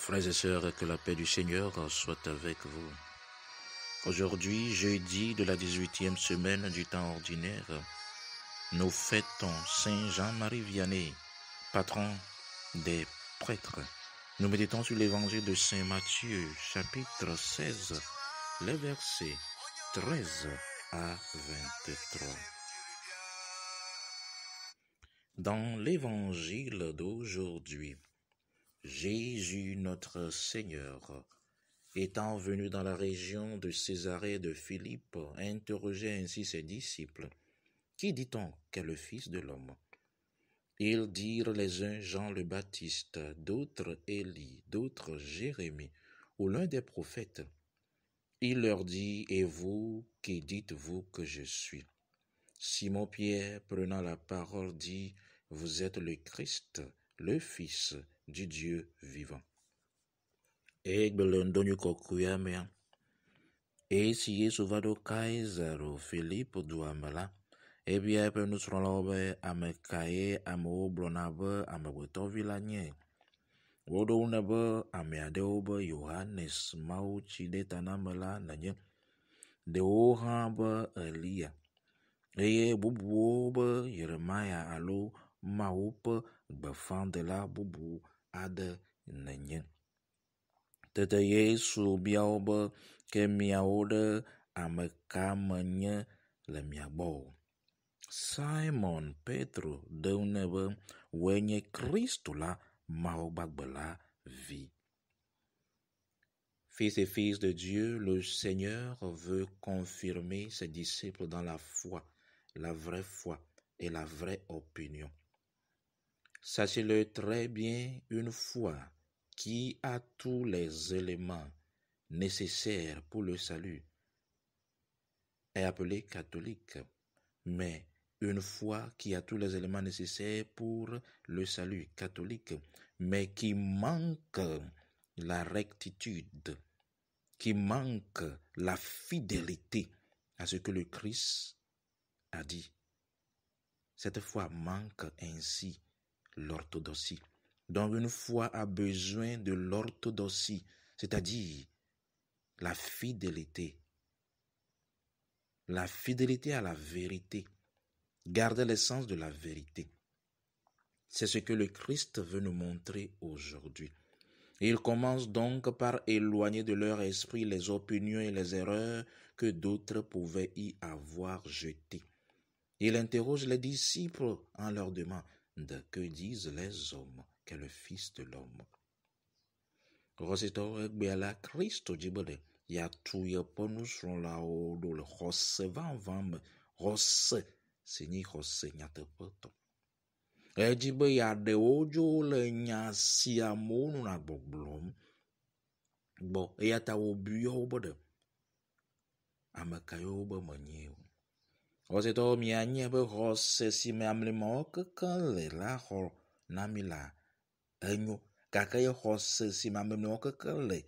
Frères et sœurs, que la paix du Seigneur soit avec vous. Aujourd'hui, jeudi de la 18e semaine du temps ordinaire, nous fêtons Saint Jean-Marie Vianney, patron des prêtres. Nous méditons sur l'évangile de Saint Matthieu, chapitre 16, les versets 13 à 23. Dans l'évangile d'aujourd'hui, Jésus notre Seigneur, étant venu dans la région de Césarée de Philippe, interrogeait ainsi ses disciples. Qui dit-on qu'est le Fils de l'homme? Ils dirent les uns Jean le Baptiste, d'autres Élie, d'autres Jérémie, ou l'un des prophètes. Il leur dit, et vous, qui dites-vous que je suis? Simon-Pierre, prenant la parole, dit, vous êtes le Christ, le Fils du Dieu vivant. Egbelondonyu kokuyamea. Esi Yesu vado Kaisaro Philippe duamela. Ebia epe nusrolobe amekaye ameoblonabe amebotovilanye. Wodo unebe ameadeobe Yohannes mauchi detanamela nanye. De ohabe Elia. Eye bubuobe Jeremia alo maupe gbefandela bubu ade nanye. Tete Yesu biaobe ke miawo ɖe ameka me nye le mia gbɔ. Simon Petro ɖe ŋu nɛ be woe nye Kristo la Mawu gbagbe la vi. Fils et fils de Dieu, le Seigneur veut confirmer ses disciples dans la foi, la vraie foi et la vraie opinion. Sachez-le très bien, une foi qui a tous les éléments nécessaires pour le salut est appelée catholique, mais une foi qui a tous les éléments nécessaires pour le salut catholique, mais qui manque la rectitude, qui manque la fidélité à ce que le Christ a dit. Cette foi manque ainsi l'orthodoxie. Donc une foi a besoin de l'orthodoxie, c'est-à-dire la fidélité. La fidélité à la vérité. Garder l'essence de la vérité. C'est ce que le Christ veut nous montrer aujourd'hui. Il commence donc par éloigner de leur esprit les opinions et les erreurs que d'autres pouvaient y avoir jetées. Il interroge les disciples en leur demandant que disent les hommes qu'est le Fils de l'homme. Rosito egbeala Kristo jibode ya tuye ponusron la odo le rose van rose sini rose nyatepoto. Ejibe ya de ojo le nyasia monu na gboglom. Bo eyata obuyo obode. Amekayo obo manyew. Rosito mianye be rose si me amlemo kekan le la ho namila enyo. Kake ye xɔse si mamemnewo keke le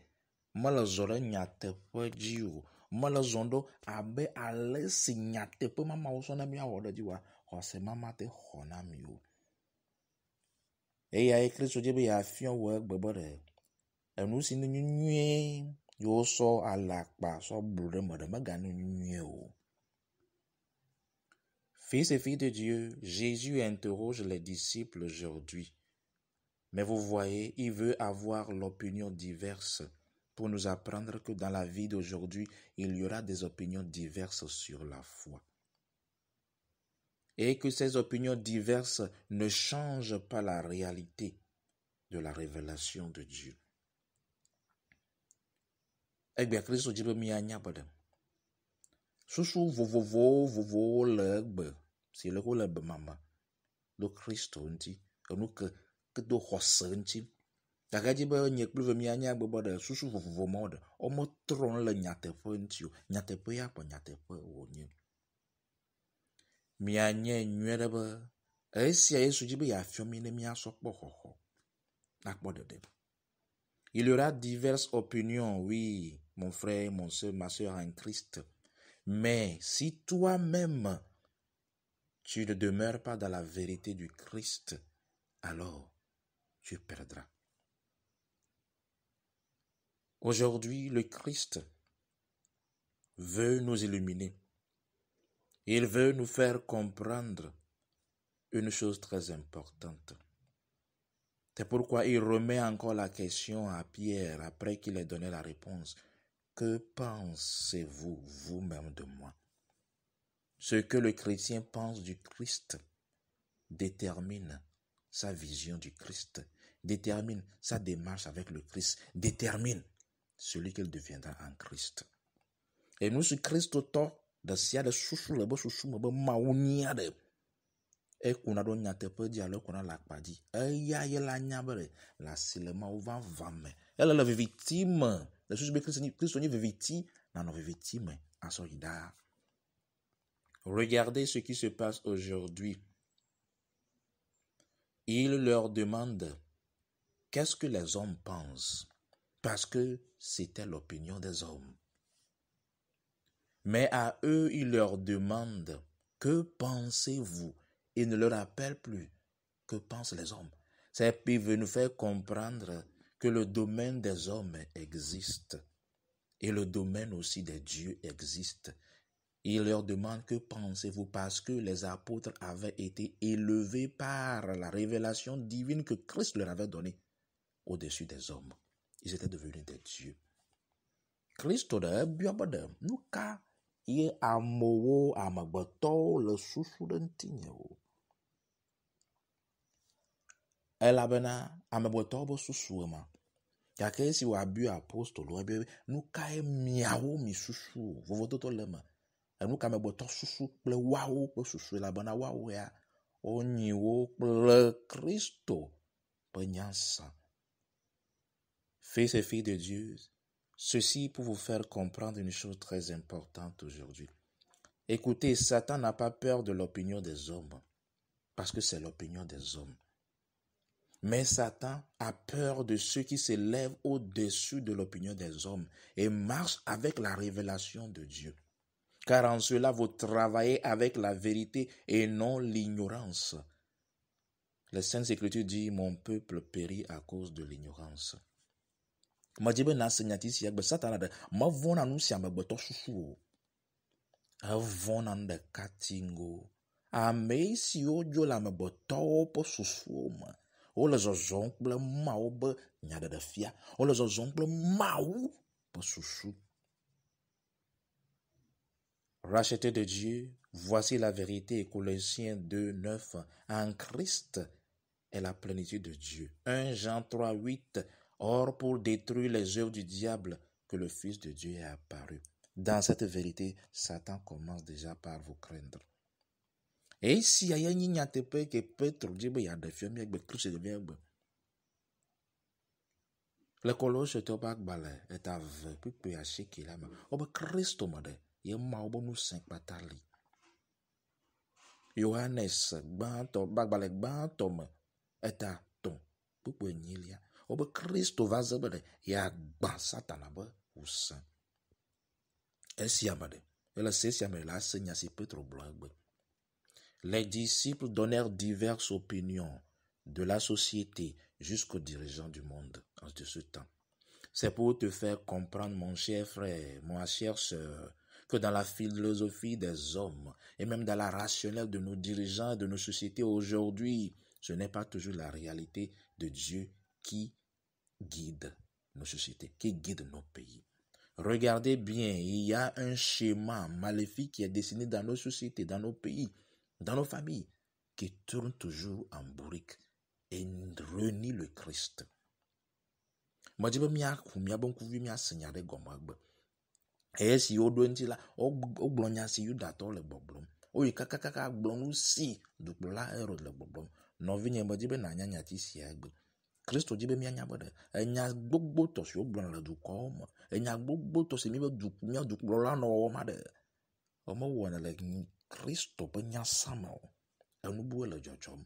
mele zɔ ɖe nyateƒe dzi o, mele zɔ ɖo abe ale si nyateƒe mamawo sɔ ne miawɔ ɖe dzi wa, xɔse mama te xɔ na mi o. Eya ye Kristo dzi be yeafia wo egbe be ɖe enu si ne nyuie yewo sɔ alakpa sɔ blu ɖe me ɖe megane nyuie o. Fils et filles de Dieu, Jésus interroge les disciples aujourd'hui. Mais vous voyez, il veut avoir l'opinion diverse pour nous apprendre que dans la vie d'aujourd'hui, il y aura des opinions diverses sur la foi. Et que ces opinions diverses ne changent pas la réalité de la révélation de Dieu. Egbe Kristo dzi be mianya be ɖe. Susu vovovo le egbe si le le be mama do Kristo ŋuti enu ke do xɔse ŋuti. Gake dzi be nye kple ve mianya gbe be ɖe susu vovovo ma ɖe wometrɔ le nyateƒe ŋuti o. Nyateƒe ya kpɔ nyateƒe wònye. Mianye nyuie ɖe be esia Yesu dzi be yeafia mi ne miasɔ kpɔ xɔxɔ. Akpɔ ɖeɖe. Il y aura diverses opinions, oui, mon frère, mon soeur, ma soeur en Christ. Mais si toi-même, tu ne demeures pas dans la vérité du Christ, alors tu perdras. Aujourd'hui, le Christ veut nous illuminer. Il veut nous faire comprendre une chose très importante. C'est pourquoi il remet encore la question à Pierre après qu'il ait donné la réponse. Que pensez-vous vous-même de moi? Ce que le chrétien pense du Christ détermine sa vision du Christ, détermine sa démarche avec le Christ, détermine celui qu'il deviendra en Christ. Et nous, ce Christ autant de sia de susu le bo susu me be maunia de e kuna do nyate pe di alo kuna la kpadi e ya ye la nya be la silema o va vame ele le vivitime le susu be Christ ni viviti na no vivitime aso ida. Regardez ce qui se passe aujourd'hui. Il leur demande qu'est-ce que les hommes pensent, parce que c'était l'opinion des hommes. Mais à eux, il leur demande que pensez-vous? Il ne leur rappelle plus que pensent les hommes. C'est qu'il veut nous faire comprendre que le domaine des hommes existe et le domaine aussi des dieux existe. Il leur demande que pensez-vous parce que les apôtres avaient été élevés par la révélation divine que Christ leur avait donnée au-dessus des hommes. Ils étaient devenus des dieux. Christ nous ka ye amowo amagbato le susu de ntinye o. Elabena amagbato bo susu ma. Gake si wa bu apostolo ebe nu ka e miawo mi susu vovototo le ma. Enu ka amagbato susu kple wawo kple susu elabena wawo ya onyiwo kple Kristo pe nyasa. Fils et filles de Dieu, ceci pour vous faire comprendre une chose très importante aujourd'hui. Écoutez, Satan n'a pas peur de l'opinion des hommes, parce que c'est l'opinion des hommes. Mais Satan a peur de ceux qui s'élèvent au-dessus de l'opinion des hommes et marchent avec la révélation de Dieu. Car en cela, vous travaillez avec la vérité et non l'ignorance. Les Saintes Écritures disent, mon peuple périt à cause de l'ignorance. Majibe na senyati si agbe Satan de ma vona nu si amegbeto susu. Avona de katingo. Ame si ojo la megbeto po susu ma. O le zozon kple mawo be nyade de fia. O le zozon kple mawo po susu. Racheté de Dieu, voici la vérité. Colossiens 2:9. En Christ est la plénitude de Dieu. 1 Jean 3:8. Or, pour détruire les œuvres du diable, que le Fils de Dieu est apparu. Dans cette vérité, Satan commence déjà par vous craindre. Et si il y a une ñatepe que Petre dit il y a des films avec Christ de bien. Le Colosse te pas balé est avec puis peut acheter qu'il a. Obe Christ mode, il ma obo nous 5 patali. Johannes banto balé banto est à ton pour nilia. Obe Christo va zebede ya gba Satana ba usan. Esiamade. Elle sait si la seigne si Petro blagbe. Les disciples donnèrent diverses opinions de la société jusqu'aux dirigeants du monde de ce temps. C'est pour te faire comprendre, mon cher frère, ma chère sœur, que dans la philosophie des hommes et même dans la rationnelle de nos dirigeants et de nos sociétés aujourd'hui, ce n'est pas toujours la réalité de Dieu qui guide nos sociétés, qui guide nos pays. Regardez bien, il y a un schéma maléfique qui est dessiné dans nos sociétés, dans nos pays, dans nos familles, qui tourne toujours en bourrique et renie le Christ. Moi, je et si o do nti la o gblonya si yuda to le gbogbom o yi kakaka gblonu si dukpla ero le gbogbom no vinye mo dibe na nyanya ti si agbe Kristo dibe mi anya bode enya gbogbo to si o gblon le dukọ mo enya gbogbo to si mi be dukplo la no o ma de o mo wona le Kristo be nya sama o enu bu le jojom.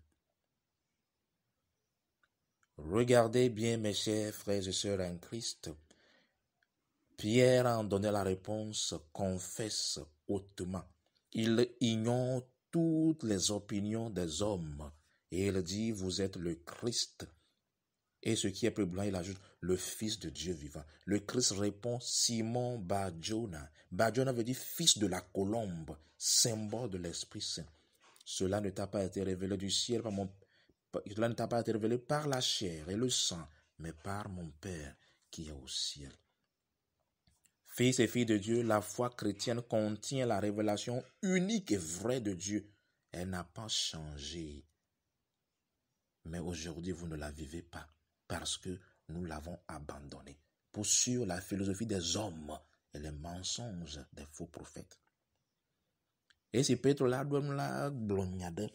Regardez bien mes chers frères et sœurs en Christ. Pierre en donnant la réponse confesse hautement. Il ignore toutes les opinions des hommes et il dit, vous êtes le Christ, Et ce qui est plus blanc, il ajoute le Fils de Dieu vivant. Le Christ répond Simon Bar-Jona. Bar-Jona veut dire fils de la colombe, symbole de l'Esprit Saint. Cela ne t'a pas été révélé du ciel cela ne t'a pas été révélé par la chair et le sang, mais par mon Père qui est au ciel. Fils et filles de Dieu, la foi chrétienne contient la révélation unique et vraie de Dieu. Elle n'a pas changé. Mais aujourd'hui, vous ne la vivez pas parce que nous l'avons abandonnée pour suivre la philosophie des hommes et les mensonges des faux prophètes. Et si Petro la donne la glonyade,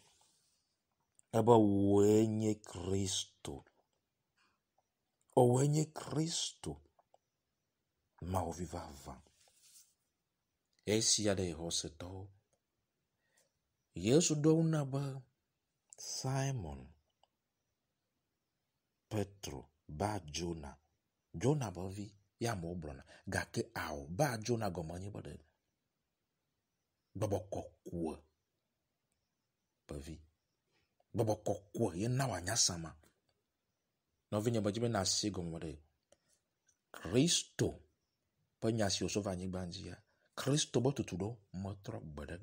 eba wenye Kristo. O wenye Kristo. Mauvivava. Et s'il y a des hoseto, Yesu dona ba Simon, Petro, ba Jonah. Jonah ba vi, ya mo blona. Gake ao, ba Jonah gomanye ba de. Baba kokwa. Ba vi. Baba kokwa, ye na wanya sama. No vinya ba jibe na si gomode. Kristo. Pa nyasi osova nyi banjia. Kristo ba tutudo motro gbedek.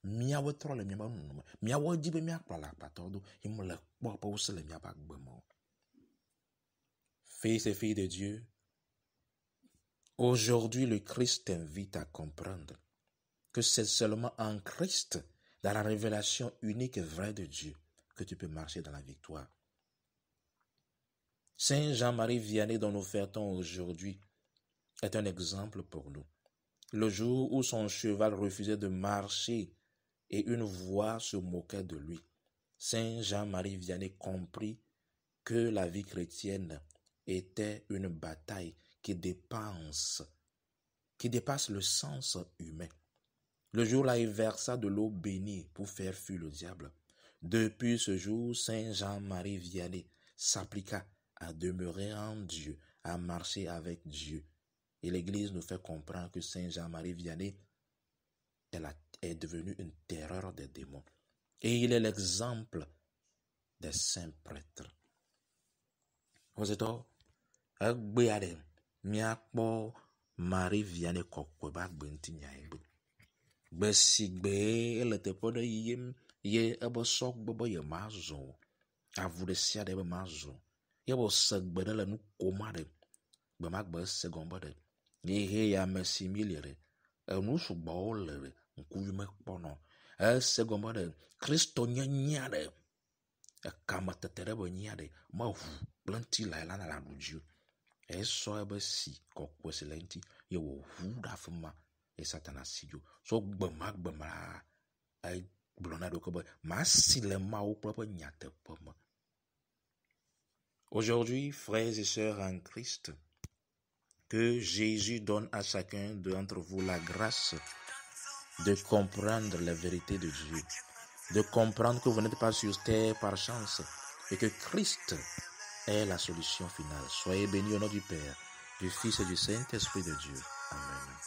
Mia wotro le mia ba nunuma. Mia wajibe mia kpala patodo. Himle kpo pa usele mia ba gbemo. Fils et filles de Dieu, aujourd'hui le Christ t'invite à comprendre que c'est seulement en Christ, dans la révélation unique et vraie de Dieu, que tu peux marcher dans la victoire. Saint Jean-Marie Vianney, dont nous fêtons aujourd'hui, est un exemple pour nous. Le jour où son cheval refusait de marcher et une voix se moquait de lui, Saint Jean-Marie Vianney comprit que la vie chrétienne était une bataille qui dépasse le sens humain. Le jour-là, il versa de l'eau bénie pour faire fuir le diable. Depuis ce jour, Saint Jean-Marie Vianney s'appliqua à demeurer en Dieu, à marcher avec Dieu. Et l'Église nous fait comprendre que Saint Jean-Marie Vianney est devenu une terreur des démons. Et il est l'exemple des saints prêtres. Oseto, agbeade, miakpo Marie Vianney kokwe ba gbenti nyaigbe. Besigbe ele tepo de yim ye ebo sok bobo ye mazo. Avude sia de be mazo. Ye bo segbe de le nu koma de. Be magbe segombo de. Ye he ya mesimilere. Enu sugba olere. Nkuyu me pono. Segombo de. Kristo nya de. Kama tetere bo nya de. Ma hu. Planti la elana la nuju. So ebe si kokwe silenti. Ye wo hu da fuma. Et Satan si yo. So gbema ay blonado kobe ma silema ou propre nyate pomme. Aujourd'hui, frères et sœurs en Christ, que Jésus donne à chacun d'entre vous la grâce de comprendre la vérité de Dieu, de comprendre que vous n'êtes pas sur terre par chance et que Christ est la solution finale. Soyez bénis au nom du Père, du Fils et du Saint-Esprit de Dieu. Amen.